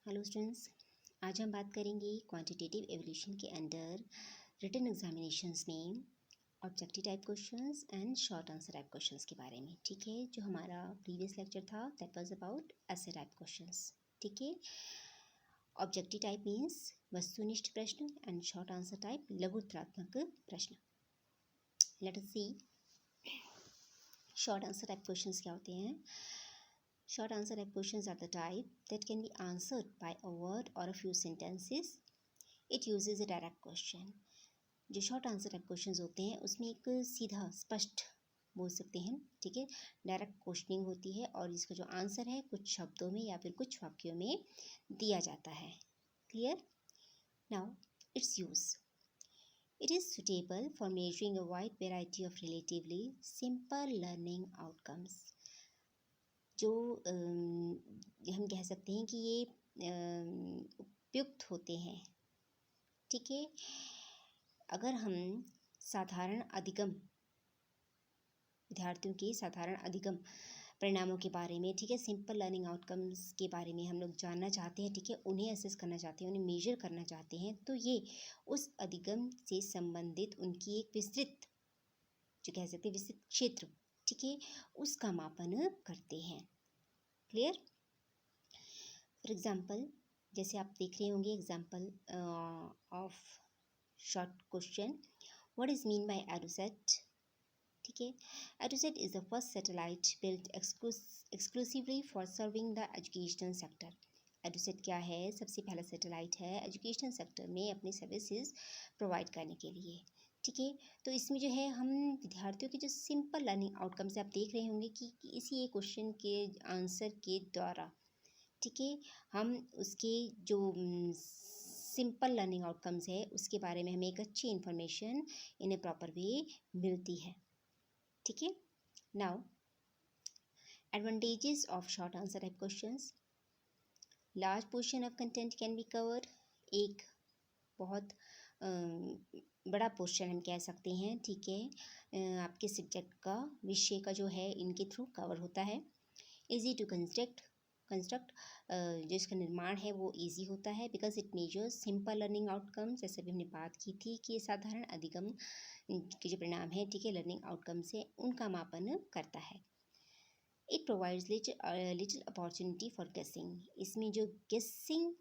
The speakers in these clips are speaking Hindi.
हेलो स्टूडेंट्स, आज हम बात करेंगे क्वांटिटेटिव एवोल्यूशन के अंडर रिटन एग्जामिनेशंस में objective type questions and short answer type questions के बारे में। ठीक है, जो हमारा प्रीवियस लेक्चर था दैट वाज अबाउट ऐसे टाइप क्वेश्चंस। ठीक है, ऑब्जेक्टिव टाइप मीन्स वस्तुनिष्ठ प्रश्न एंड शॉर्ट आंसर टाइप लघु उत्तरात्मक प्रश्न। लेट अस सी शॉर्ट आंसर टाइप क्वेश्चंस क्या होते हैं। Short answer type questions are the type that can be answered by a word or a few sentences. It uses a direct question. जो शॉर्ट आंसर टाइप क्वेश्चंस होते हैं उसमें एक सीधा स्पष्ट बोल सकते हैं, ठीक है, डायरेक्ट क्वेश्चनिंग होती है और इसका जो आंसर है कुछ शब्दों में या फिर कुछ वाक्यों में दिया जाता है। Clear? Now it's use. It is suitable for measuring a wide variety of relatively simple learning outcomes. जो हम कह सकते हैं कि ये उपयुक्त होते हैं। ठीक है, अगर हम साधारण अधिगम विद्यार्थियों के साधारण अधिगम परिणामों के बारे में, ठीक है, सिंपल लर्निंग आउटकम्स के बारे में हम लोग जानना चाहते हैं, ठीक है, उन्हें असेस करना चाहते हैं, उन्हें मेजर करना चाहते हैं, तो ये उस अधिगम से संबंधित उनकी एक विस्तृत, जो कह सकते हैं विस्तृत क्षेत्र, ठीक है, उसका मापन करते हैं। क्लियर? फॉर एग्जाम्पल, जैसे आप देख रहे होंगे example of short question, what is mean by EDUSAT. ठीक है, EDUSAT is the first satellite built exclusively for serving the educational sector. EDUSAT क्या है? सबसे पहला सैटेलाइट है एजुकेशनल सेक्टर में अपनी सर्विसेज प्रोवाइड करने के लिए। ठीक है, तो इसमें जो है हम विद्यार्थियों के जो सिंपल लर्निंग आउटकम्स आप देख रहे होंगे कि इसी एक क्वेश्चन के आंसर के द्वारा, ठीक है, हम उसके जो सिंपल लर्निंग आउटकम्स है उसके बारे में हमें एक अच्छी information in A proper way मिलती है। ठीक है, now advantages of short answer type questions. Large portion of content can be covered. एक बहुत बड़ा पोर्शन हम कह सकते हैं, ठीक है, आपके सब्जेक्ट का, विषय का जो है इनके थ्रू कवर होता है। इजी टू कंस्ट्रक्ट जो इसका निर्माण है वो इजी होता है because it measures simple learning outcomes. जैसे भी हमने बात की थी कि साधारण अधिगम के जो परिणाम है, ठीक है, लर्निंग आउटकम्स है उनका मापन करता है। It provides little opportunity for गेसिंग। इसमें जो गेसिंग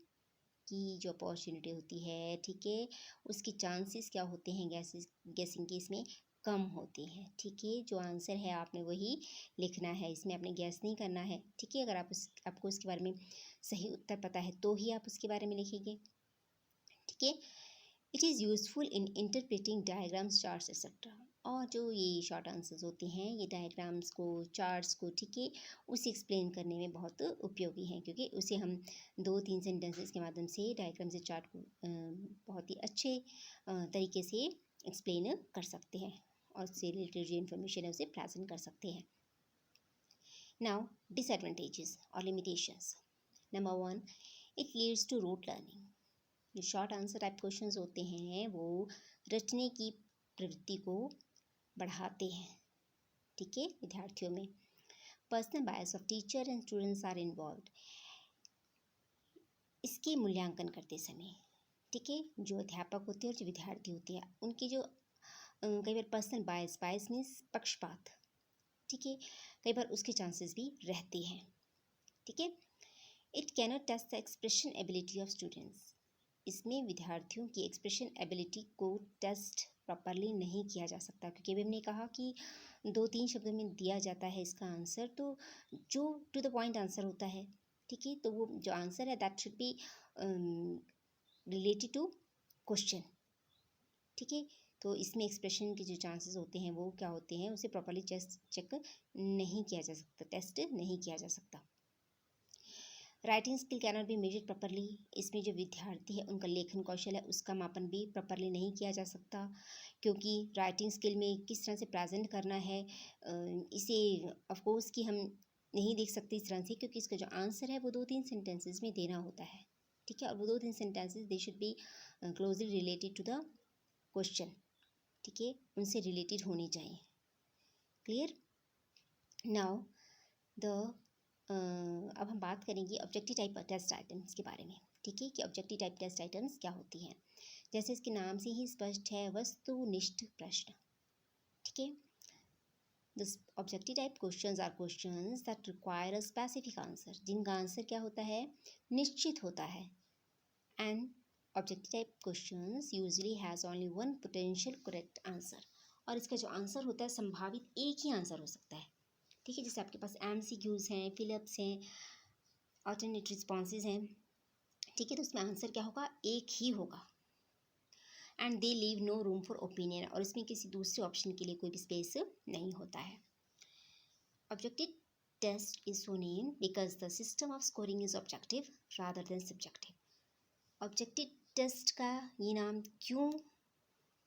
की जो अपॉर्चुनिटी होती है, ठीक है, उसकी चांसेस क्या होते हैं गेसिंग के, इसमें कम होती हैं। ठीक है, जो आंसर है आपने वही लिखना है, इसमें आपने गैस नहीं करना है। ठीक है, अगर आपको उसके बारे में सही उत्तर पता है तो ही आप उसके बारे में लिखेंगे। ठीक है, it is useful in interpreting diagrams, charts etcetera. और जो ये शॉर्ट आंसर्स होते हैं ये डायग्राम्स को, चार्ट्स को, ठीक है, उसे एक्सप्लेन करने में बहुत उपयोगी हैं क्योंकि उसे हम 2-3 सेंटेंसेस के माध्यम से डायग्राम से चार्ट को बहुत ही अच्छे तरीके से एक्सप्लेन कर सकते हैं और उससे रिलेटेड जो इन्फॉर्मेशन है उसे प्रेजेंट कर सकते हैं। नाउ डिसएडवांटेजेस और limitations. Number 1, it leads to rote learning. जो शॉर्ट आंसर टाइप क्वेश्चंस होते हैं वो रटने की प्रवृत्ति को बढ़ाते हैं, ठीक है, विद्यार्थियों में। Personal bias of teacher and students are involved. इसके मूल्यांकन करते समय, ठीक है, जो अध्यापक होते हैं और जो विद्यार्थी होते हैं उनकी जो कई बार पर्सनल बायस मीन्स पक्षपात, ठीक है, कई बार उसके चांसेस भी रहते हैं। ठीक है, it cannot test the expression ability of students. इसमें विद्यार्थियों की एक्सप्रेशन एबिलिटी को टेस्ट प्रॉपरली नहीं किया जा सकता क्योंकि अभी हमने कहा कि 2-3 शब्दों में दिया जाता है इसका आंसर, तो जो टू द पॉइंट आंसर होता है, ठीक है, तो वो जो आंसर है that should be related to question. ठीक है, तो इसमें एक्सप्रेशन के जो चांसेस होते हैं वो क्या होते हैं, उसे प्रॉपरली चेक नहीं किया जा सकता, टेस्ट नहीं किया जा सकता। Writing skill cannot be measured properly. इसमें जो विद्यार्थी है उनका लेखन कौशल है उसका मापन भी प्रॉपरली नहीं किया जा सकता क्योंकि राइटिंग स्किल में किस तरह से प्रेजेंट करना है इसे ऑफकोर्स कि हम नहीं देख सकते इस तरह से क्योंकि इसका जो आंसर है वो 2-3 सेंटेंसेस में देना होता है। ठीक है, और वो 2-3 sentences they should be closely related to the question, ठीक है, उनसे रिलेटेड होनी चाहिए। क्लियर? नाउ द अब हम बात करेंगे ऑब्जेक्टिव टाइप टेस्ट आइटम्स के बारे में, ठीक है, कि ऑब्जेक्टिव टाइप टेस्ट आइटम्स क्या होती हैं। जैसे इसके नाम से ही स्पष्ट है, वस्तुनिष्ठ प्रश्न, ठीक है। The objective type questions are questions that require a specific answer, जिनका आंसर क्या होता है, निश्चित होता है। And objective type questions usually has only one potential correct answer, और इसका जो आंसर होता है संभावित एक ही आंसर हो सकता है, ठीक है। जैसे आपके पास MCQs हैं, फिलअप्स हैं, ऑल्टरनेट रिस्पॉन्सेज हैं, ठीक है, तो उसमें आंसर क्या होगा, एक ही होगा। And they leave no room for opinion, और इसमें किसी दूसरे ऑप्शन के लिए कोई भी स्पेस नहीं होता है। Objective test is so name because the system of scoring is objective rather than subjective. Objective test का ये नाम क्यों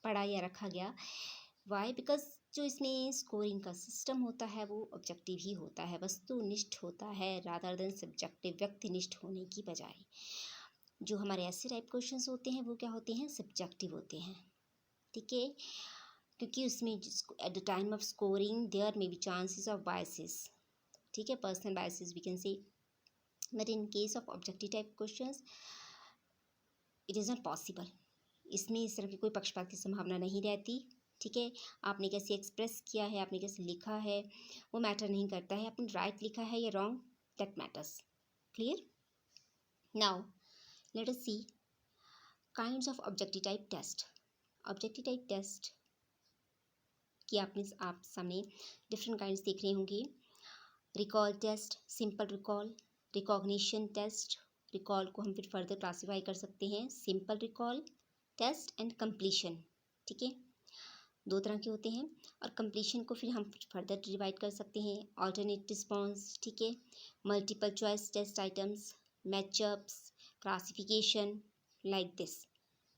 पड़ा या रखा गया, वाई, बिकॉज जो इसमें स्कोरिंग का सिस्टम होता है वो ऑब्जेक्टिव ही होता है, वस्तुनिष्ठ होता है, रादर देन सब्जेक्टिव, व्यक्तिनिष्ठ होने की बजाय। जो हमारे ऐसे टाइप क्वेश्चंस होते हैं वो क्या होते हैं, सब्जेक्टिव होते हैं, ठीक है, क्योंकि उसमें at the time of scoring there may be chances of biases, ठीक है, personal biases we can say, but in case of objective type questions it is not possible. इसमें इस तरह की कोई पक्षपात की संभावना नहीं रहती, ठीक है। आपने कैसे एक्सप्रेस किया है, आपने कैसे लिखा है, वो मैटर नहीं करता है, आपने राइट लिखा है या wrong, that matters. Clear? Now let us see kinds of objective type test. Objective type test की आप सामने डिफरेंट काइंड्स देख रहे होंगे। Recall test, simple recall, recognition test. Recall को हम फिर फर्दर क्लासीफाई कर सकते हैं, simple recall test and completion, ठीक है, दो तरह के होते हैं। और कंप्लीशन को फिर हम फर्दर डिवाइड कर सकते हैं, ऑल्टरनेट रिस्पॉन्स, ठीक है, multiple choice test items, matchups, classification, like this,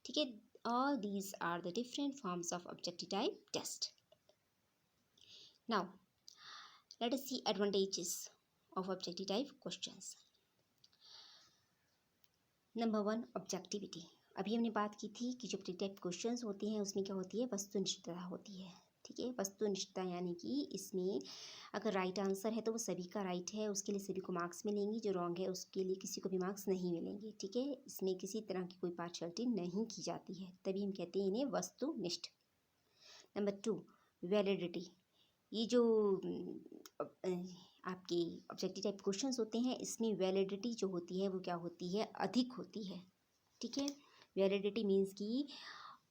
ठीक है। all these are the different forms of objective type test. Now let us see advantages of objective type questions. Number 1, objectivity. अभी हमने बात की थी कि जो ऑब्जेक्टिव टाइप क्वेश्चंस होती हैं उसमें क्या होती है, वस्तुनिष्ठता होती है, ठीक है। वस्तुनिष्ठता यानी कि इसमें अगर राइट आंसर है तो वो सभी का राइट है, उसके लिए सभी को मार्क्स मिलेंगे, जो रॉन्ग है उसके लिए किसी को भी मार्क्स नहीं मिलेंगे, ठीक है। इसमें किसी तरह की कोई पार्शियलिटी नहीं की जाती है, तभी हम कहते हैं इन्हें वस्तुनिष्ठ। Number 2, validity. ये जो आपके ऑब्जेक्टिव टाइप क्वेश्चंस होते हैं इसमें वैलिडिटी जो होती है वो क्या होती है, अधिक होती है, ठीक है। वैलिडिटी मीन्स कि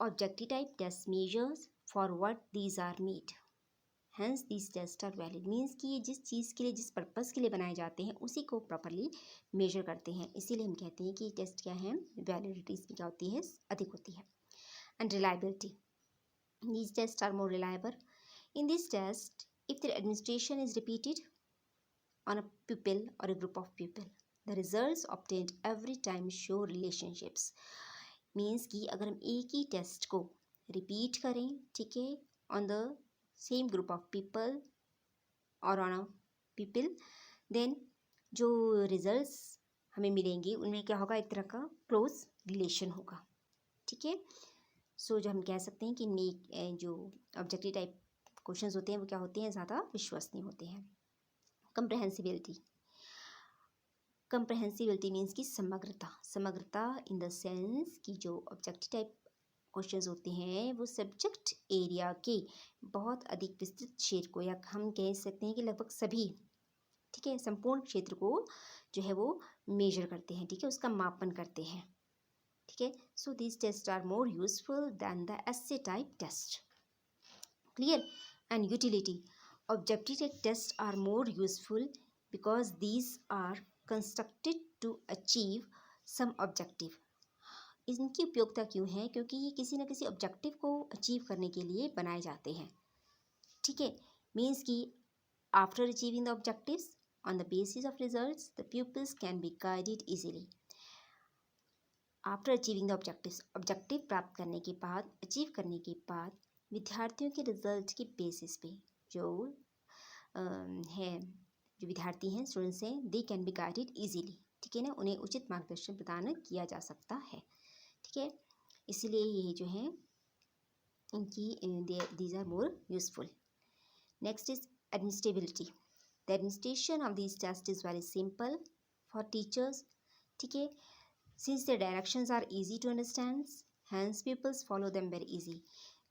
objective type test measures for what these are made, hence these test are valid. Means कि ये जिस चीज़ के लिए, जिस पर्पज़ के लिए बनाए जाते हैं उसी को प्रॉपरली मेजर करते हैं, इसीलिए हम कहते हैं कि ये टेस्ट क्या है, वैलिडिटी इसमें क्या होती है, अधिक होती है। And reliability, these tests are more reliable. In this test, if the administration is repeated on a pupil or a group of pupil, the results obtained every time show relationships. Means कि अगर हम एक ही टेस्ट को रिपीट करें, ठीक है, on the same group of people और ऑन अ पीपल, देन जो रिजल्ट्स हमें मिलेंगे उनमें क्या होगा, एक तरह का क्लोज रिलेशन होगा, ठीक है। सो जो हम कह सकते हैं कि इनमें जो ऑब्जेक्टिव टाइप क्वेश्चंस होते हैं वो क्या होते हैं, ज़्यादा विश्वसनीय होते हैं। कंप्रहेंसिबिलिटी, कंप्रहेंसिबिलिटी मीन्स की समग्रता, समग्रता इन द सेंस कि जो ऑब्जेक्टिव टाइप क्वेश्चंस होते हैं वो सब्जेक्ट एरिया के बहुत अधिक विस्तृत क्षेत्र को, या हम कह सकते हैं कि लगभग सभी, ठीक है, संपूर्ण क्षेत्र को जो है वो मेजर करते हैं, ठीक है, उसका मापन करते हैं, ठीक है। So these test are more useful than the essay type test. Clear? And utility, objective type test are more useful because these are constructed to achieve some objective. इनकी उपयोगिता क्यों है, क्योंकि ये किसी न किसी ऑब्जेक्टिव को अचीव करने के लिए बनाए जाते हैं, ठीक है। मीन्स कि after achieving the objectives on the basis of results the pupils can be guided easily. After achieving the objectives, objective प्राप्त करने के बाद, अचीव करने के बाद विद्यार्थियों के रिजल्ट के बेसिस पे जो है, जो विद्यार्थी हैं, स्टूडेंट्स हैं, they can be guided easily, ठीक है ना, उन्हें उचित मार्गदर्शन प्रदान किया जा सकता है, ठीक है। इसलिए ये जो है इनकी these are more useful. Next is administrability, the administration of this test is very simple for teachers, ठीक है, since the directions are easy to understand, hence peoples follow them very easy.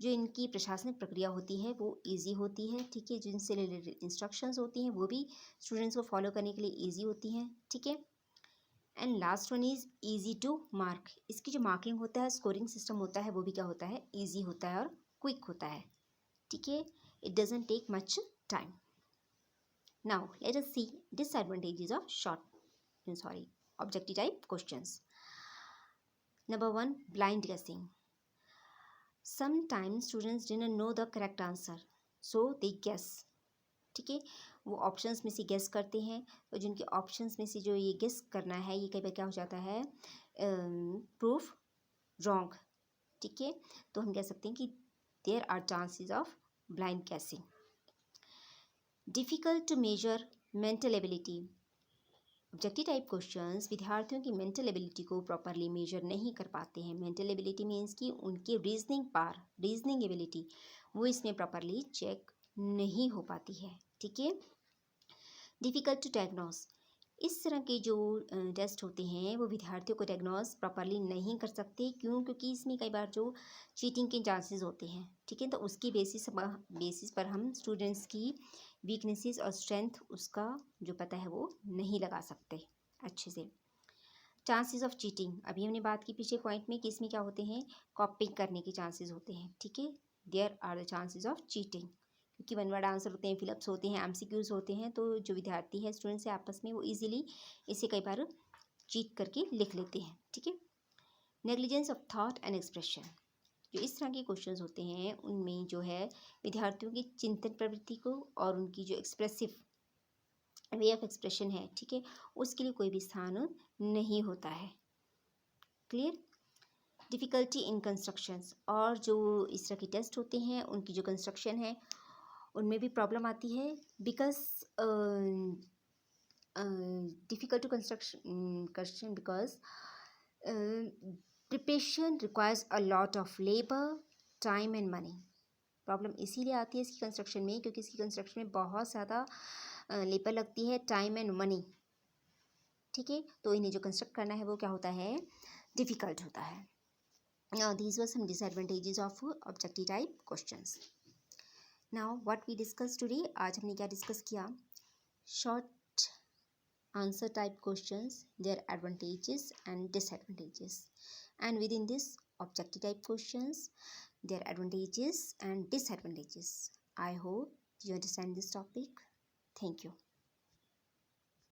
जो इनकी प्रशासनिक प्रक्रिया होती है वो इजी होती है, ठीक है, जिनसे रिलेटेड इंस्ट्रक्शंस होती हैं वो भी स्टूडेंट्स को फॉलो करने के लिए इजी होती हैं, ठीक है। And last one is easy to mark. इसकी जो मार्किंग होता है, स्कोरिंग सिस्टम होता है, वो भी क्या होता है, ईजी होता है और क्विक होता है, ठीक है। It doesn't take much time. Now let us see disadvantages of objective type questions. Number 1, blind guessing. Sometimes students didn't know the correct answer, so they guess, ठीक है, वो ऑप्शंस में से गेस करते हैं, और जिनके ऑप्शंस में से जो ये गेस करना है ये कई बार क्या हो जाता है, प्रूफ रॉन्ग, ठीक है। तो हम कह सकते हैं कि there are chances of blind guessing. Difficult to measure mental ability. Objective type questions विद्यार्थियों की मेंटल एबिलिटी को प्रॉपरली मेजर नहीं कर पाते हैं। मेंटल एबिलिटी मीन्स कि उनकी रीजनिंग एबिलिटी वो इसमें प्रॉपरली चेक नहीं हो पाती है, ठीक है। Difficult to diagnose. इस तरह के जो टेस्ट होते हैं वो विद्यार्थियों को डायग्नोस प्रॉपरली नहीं कर सकते, क्यों, क्योंकि इसमें कई बार जो चीटिंग के चांसेस होते हैं, ठीक है। तो उसकी बेसिस पर हम स्टूडेंट्स की वीकनेसेस और स्ट्रेंथ उसका जो पता है वो नहीं लगा सकते अच्छे से। चांसेस ऑफ चीटिंग, अभी हमने बात की पिछले पॉइंट में कि इसमें क्या होते हैं, कॉपिंग करने के चांसेस होते हैं, ठीक है। There are the chances of cheating, क्योंकि वन वर्ड आंसर होते हैं, फिलअप्स होते हैं, एमसीक्यूज होते हैं, तो जो विद्यार्थी है, स्टूडेंट्स है, आपस में वो इजीली इसे कई बार चीट करके लिख लेते हैं, ठीक है। Negligence of thought and expression. जो इस तरह के क्वेश्चंस होते हैं उनमें जो है विद्यार्थियों की चिंतन प्रवृत्ति को और उनकी जो एक्सप्रेसिव वे ऑफ एक्सप्रेशन है, ठीक है, उसके लिए कोई भी स्थान नहीं होता है। क्लियर। डिफ़िकल्टी इन कंस्ट्रक्शंस, और जो इस तरह के टेस्ट होते हैं उनकी जो कंस्ट्रक्शन है उनमें भी प्रॉब्लम आती है, because difficult to question because preparation requires a lot of labour, time and money. Problem इसीलिए आती है इसकी कंस्ट्रक्शन में क्योंकि इसकी कंस्ट्रक्शन में बहुत ज़्यादा लेबर लगती है, टाइम एंड मनी, ठीक है। तो इन्हें जो कंस्ट्रक्ट करना है वो क्या होता है, डिफ़िकल्ट होता है। Now these were some disadvantages of objective type questions. Now what we discussed today, आज हमने क्या डिस्कस किया, short answer type questions, their advantages and disadvantages, and within this objective type questions, their advantages and disadvantages. I hope you understand this topic. Thank you.